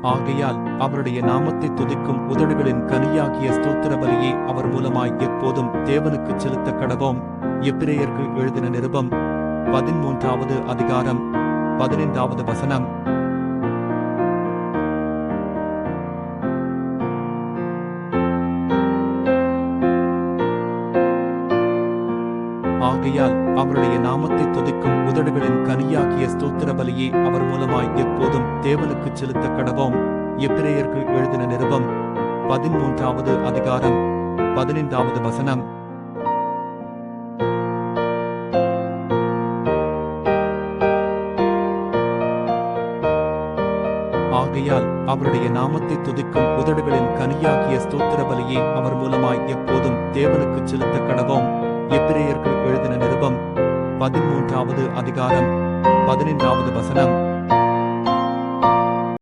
ஆகையால் அவருடைய நாமத்தை துதிக்கும் உதடுகளின் கனியாகிய ஸ்தோத்திர பலியை அவர் மூலமாய் எப்போதும் தேவனுக்குச் செலுத்த கடவோம். எபிரேயருக்கு எழுதின நிருபம் 13வது அதிகாரம் 15வது வசனம். ஆகையால் அவருடைய நாமத்தை துதிக்கும் உதடுகளின் கனியாகிய ஸ்தோத்திர பலியை அவர் மூலமாய் எப்போதும் தேவனுக்குச் செலுத்த கடவோம். எபிரேயருக்கு எழுதின நிருபம் 13வது அதிகாரம் 15வது வசனம். ஆகையால் அவருடைய நாமத்தை துதிக்கும் உதடுகளின் கனியாகிய ஸ்தோத்திர பலியை அவர் மூலமாய் எப்போதும் தேவனுக்குச் செலுத்த கடவோம். எபிரேயருக்கு எழுதின நிருபம் 13வது அதிகாரம் 15வது வசனம்.